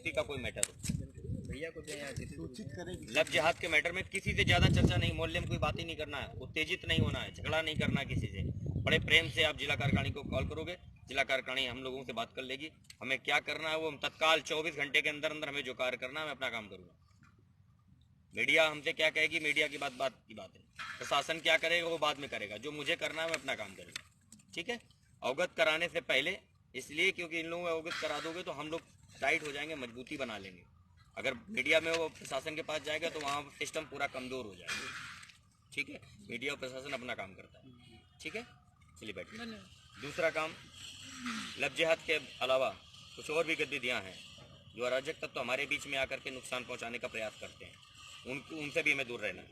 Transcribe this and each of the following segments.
व्यक्ति का कोई मैटर हो। भैया को सूचित करेगी। लव जिहाद के मैटर में किसी से ज्यादा चर्चा नहीं, मोहल्ले में कोई बात ही नहीं करना है, उत्तेजित नहीं होना है, झगड़ा नहीं करना है किसी से। बड़े प्रेम से आप जिला कार्यकारिणी को कॉल करोगे, जिला कार्यकारिणी हम लोगों से बात कर लेगी। हमें क्या करना है वो हम तत्काल 24 घंटे के अंदर अंदर हमें जो कार्य करना है मैं अपना काम करूँगा। मीडिया हमसे क्या कहेगी, मीडिया की बात की बात है। प्रशासन क्या करेगा वो बाद में करेगा, जो मुझे करना है मैं अपना काम करूँगा। ठीक है, अवगत कराने से पहले इसलिए क्योंकि इन लोगों को अवगत करा दोगे तो हम लोग टाइट हो जाएंगे, मजबूती बना लेंगे। अगर मीडिया में वो प्रशासन के पास जाएगा तो वहाँ सिस्टम पूरा कमज़ोर हो जाएगा। ठीक है, मीडिया और प्रशासन अपना काम करता है। ठीक है, चलिए बैठिए। दूसरा काम, लव जिहाद के अलावा कुछ और भी गतिविधियाँ हैं जो अराजक तत्व हमारे बीच में आकर के नुकसान पहुँचाने का प्रयास करते हैं, उनसे भी हमें दूर रहना है।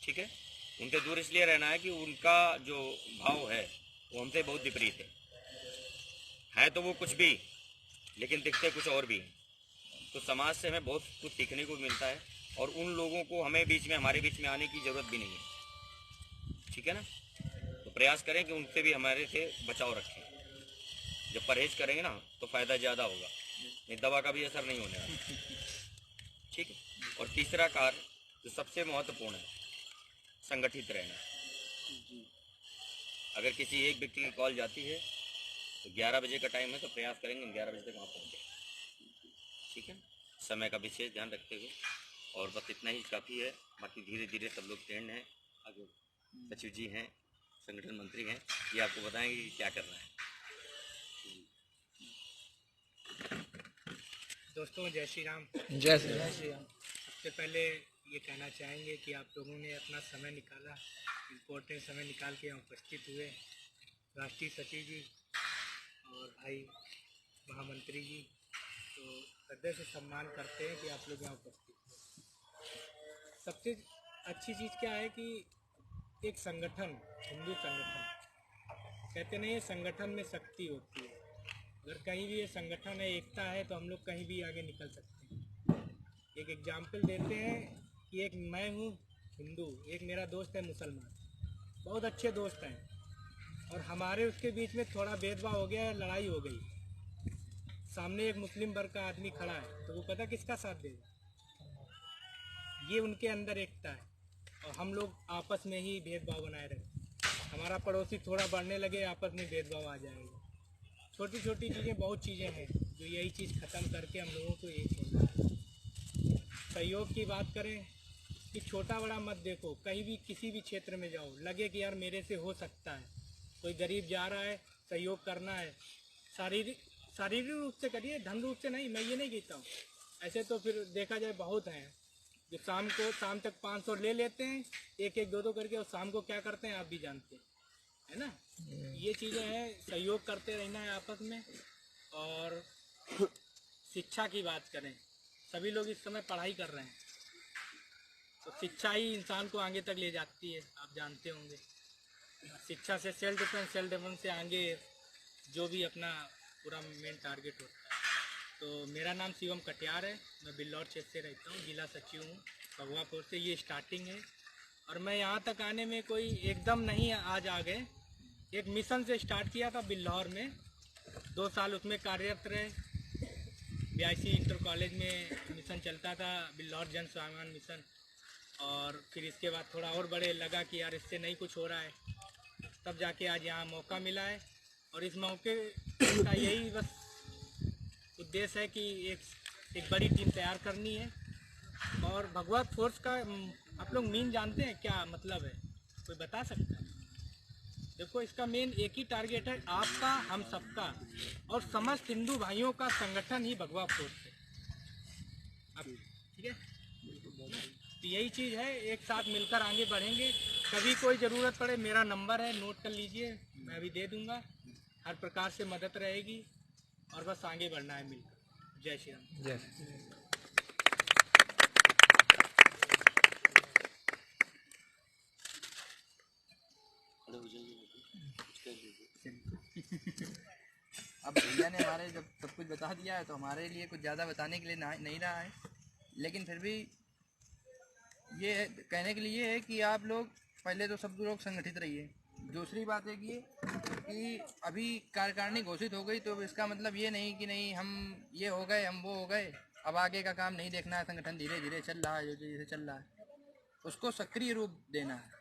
ठीक है, उनसे दूर इसलिए रहना है कि उनका जो भाव है वो हमसे बहुत विपरीत है तो वो कुछ भी, लेकिन दिखते कुछ और भी। तो समाज से हमें बहुत कुछ सीखने को मिलता है और उन लोगों को हमें हमारे बीच में आने की ज़रूरत भी नहीं है। ठीक है ना, तो प्रयास करें कि उनसे भी हमारे से बचाव रखें। जब परहेज करेंगे ना तो फ़ायदा ज़्यादा होगा, नहीं दवा का भी असर नहीं होने वाला। ठीक है, और तीसरा कार्य जो सबसे महत्वपूर्ण है, संगठित रहना। अगर किसी एक व्यक्ति की कॉल जाती है तो 11 बजे का टाइम है तो प्रयास करेंगे हम 11 बजे तक वहाँ पहुँचे। ठीक है, समय का विशेष ध्यान रखते हुए, और बस इतना ही काफ़ी है। बाकी धीरे धीरे सब लोग ट्रेंड हैं, आगे सचिव जी हैं, संगठन मंत्री हैं, ये आपको बताएंगे कि क्या करना है। दोस्तों जय श्री राम। जय श्री राम। सबसे पहले ये कहना चाहेंगे कि आप लोगों ने अपना समय निकाला, इम्पोर्टेंट समय निकाल के यहाँ उपस्थित हुए। राष्ट्रीय सचिव जी और भाई महामंत्री जी, तो हृदय से सम्मान करते हैं कि आप लोग यहाँ उपस्थित हैं। सबसे अच्छी चीज़ क्या है कि एक संगठन, हिंदू संगठन, कहते नहीं है संगठन में शक्ति होती है। अगर कहीं भी ये संगठन है, एकता है, तो हम लोग कहीं भी आगे निकल सकते हैं। एक एग्जाम्पल देते हैं कि एक मैं हूँ हिंदू, एक मेरा दोस्त है मुसलमान, बहुत अच्छे दोस्त हैं, और हमारे उसके बीच में थोड़ा भेदभाव हो गया, लड़ाई हो गई। सामने एक मुस्लिम वर्ग का आदमी खड़ा है तो वो पता किसका साथ देगा? ये उनके अंदर एकता है, और हम लोग आपस में ही भेदभाव बनाए रखें। हमारा पड़ोसी थोड़ा बढ़ने लगे, आपस में भेदभाव आ जाएगा। छोटी छोटी चीज़ें, बहुत चीज़ें हैं जो यही चीज़ ख़त्म करके हम लोगों को एक होना है। सहयोग की बात करें कि छोटा बड़ा मत देखो, कहीं भी किसी भी क्षेत्र में जाओ, लगे कि यार मेरे से हो सकता है, कोई गरीब जा रहा है, सहयोग करना है। शारीरिक रूप से करिए, धन रूप से नहीं, मैं ये नहीं कहता हूँ। ऐसे तो फिर देखा जाए बहुत हैं जो शाम तक 500 ले लेते हैं, एक एक दो करके, और शाम को क्या करते हैं आप भी जानते हैं, है ना। ये चीज़ें हैं, सहयोग करते रहना है आपस में। और शिक्षा की बात करें, सभी लोग इस समय पढ़ाई कर रहे हैं, तो शिक्षा ही इंसान को आगे तक ले जाती है, आप जानते होंगे। शिक्षा से सेल्फ डिफेंस से आगे जो भी अपना पूरा मेन टारगेट होता है। तो मेरा नाम शिवम कटियार है, मैं बिल्लौर क्षेत्र से रहता हूँ, जिला सचिव हूँ भगवापुर से। ये स्टार्टिंग है, और मैं यहाँ तक आने में कोई एकदम नहीं आज आ गए। एक मिशन से स्टार्ट किया था बिल्लौर में, 2 साल उसमें कार्यरत रहे। BIC इंटर कॉलेज में मिशन चलता था, बिल्लौर जन स्वाभिमान मिशन। और फिर इसके बाद थोड़ा और बड़े लगा कि यार इससे नहीं कुछ हो रहा है, तब जाके आज यहाँ मौका मिला है। और इस मौके का यही बस उद्देश्य है कि एक बड़ी टीम तैयार करनी है। और भगवा फोर्स का आप लोग मीन जानते हैं क्या मतलब है, कोई बता सकता है? देखो, इसका मेन एक ही टारगेट है, आपका, हम सबका, और समस्त हिंदू भाइयों का संगठन ही भगवा फोर्स है। अब ठीक है, तो यही चीज़ है, एक साथ मिलकर आगे बढ़ेंगे। कभी कोई ज़रूरत पड़े, मेरा नंबर है, नोट कर लीजिए, मैं भी दे दूंगा। हर प्रकार से मदद रहेगी, और बस आगे बढ़ना है मिलकर। जय श्री राम। जय। अब भैया ने हमारे जब सब कुछ बता दिया है तो हमारे लिए कुछ ज़्यादा बताने के लिए नहीं रहा है, लेकिन फिर भी ये कहने के लिए है कि आप लोग पहले तो सब लोग संगठित रहिए, दूसरी बात है कि अभी कार्यकारिणी घोषित हो गई, तो इसका मतलब ये नहीं कि नहीं हम ये हो गए, हम वो हो गए, अब आगे का काम नहीं देखना है। संगठन धीरे धीरे चल रहा है, जो जैसे चल रहा है उसको सक्रिय रूप देना है।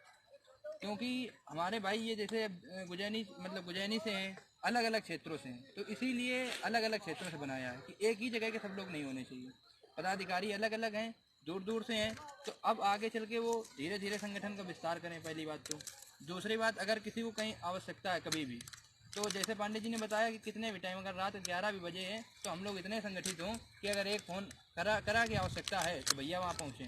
क्योंकि हमारे भाई ये जैसे गुजैनी से हैं, अलग अलग क्षेत्रों से हैं, तो इसीलिए अलग अलग क्षेत्रों से बनाया है कि एक ही जगह के सब लोग नहीं होने चाहिए। पदाधिकारी अलग अलग हैं, दूर दूर से हैं, तो अब आगे चल के वो धीरे धीरे संगठन का विस्तार करें, पहली बात तो। दूसरी बात, अगर किसी को कहीं आवश्यकता है कभी भी, तो जैसे पांडे जी ने बताया कि कितने भी टाइम, अगर रात 11 भी बजे हैं तो हम लोग इतने संगठित हों कि अगर एक फ़ोन करा की आवश्यकता है तो भैया वहाँ पहुँचें।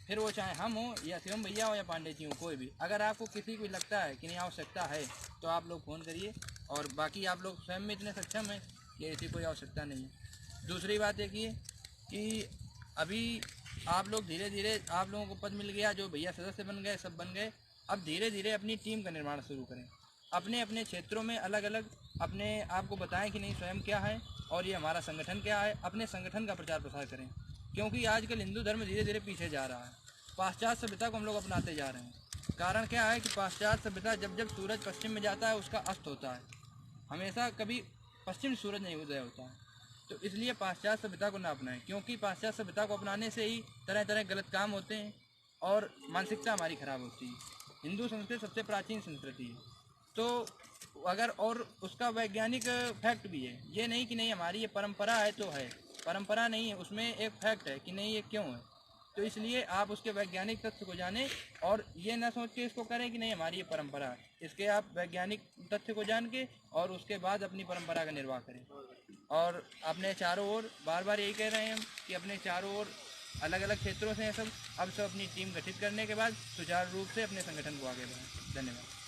फिर वो चाहे हम हो या शिवम भैया हो या पांडे जी हो, कोई भी, अगर आपको किसी को लगता है कि नहीं आवश्यकता है तो आप लोग फ़ोन करिए। और बाकी आप लोग स्वयं में इतने सक्षम हैं कि ऐसी कोई आवश्यकता नहीं है। दूसरी बात एक ये कि अभी आप लोग धीरे धीरे, आप लोगों को पद मिल गया, जो भैया सदस्य बन गए, सब बन गए, अब धीरे धीरे अपनी टीम का निर्माण शुरू करें। अपने अपने क्षेत्रों में अलग अलग अपने आप को बताएं कि नहीं स्वयं क्या है और ये हमारा संगठन क्या है। अपने संगठन का प्रचार प्रसार करें, क्योंकि आजकल हिंदू धर्म धीरे धीरे पीछे जा रहा है। पाश्चात्य सभ्यता को हम लोग अपनाते जा रहे हैं। कारण क्या है कि पाश्चात्य सभ्यता जब जब सूरज पश्चिम में जाता है उसका अस्त होता है, हमेशा कभी पश्चिम सूरज नहीं उदय होता है। तो इसलिए पाश्चात्य सभ्यता को ना अपनाएं, क्योंकि पाश्चात्य सभ्यता को अपनाने से ही तरह तरह गलत काम होते हैं और मानसिकता हमारी खराब होती है। हिंदू संस्कृति सबसे प्राचीन संस्कृति है, तो अगर और उसका वैज्ञानिक फैक्ट भी है, ये नहीं कि नहीं हमारी ये परंपरा है तो है, परंपरा नहीं है, उसमें एक फैक्ट है कि नहीं ये क्यों है। तो इसलिए आप उसके वैज्ञानिक तथ्य को जानें और ये ना सोच के इसको करें कि नहीं हमारी ये परंपरा है। इसके आप वैज्ञानिक तथ्य को जान के और उसके बाद अपनी परंपरा का निर्वाह करें। और अपने चारों ओर बार बार यही कह रहे हैं हम कि अपने चारों ओर अलग अलग क्षेत्रों से हैं सब, अब सब अपनी टीम गठित करने के बाद सुचारू रूप से अपने संगठन को आगे बढ़ाएं। धन्यवाद।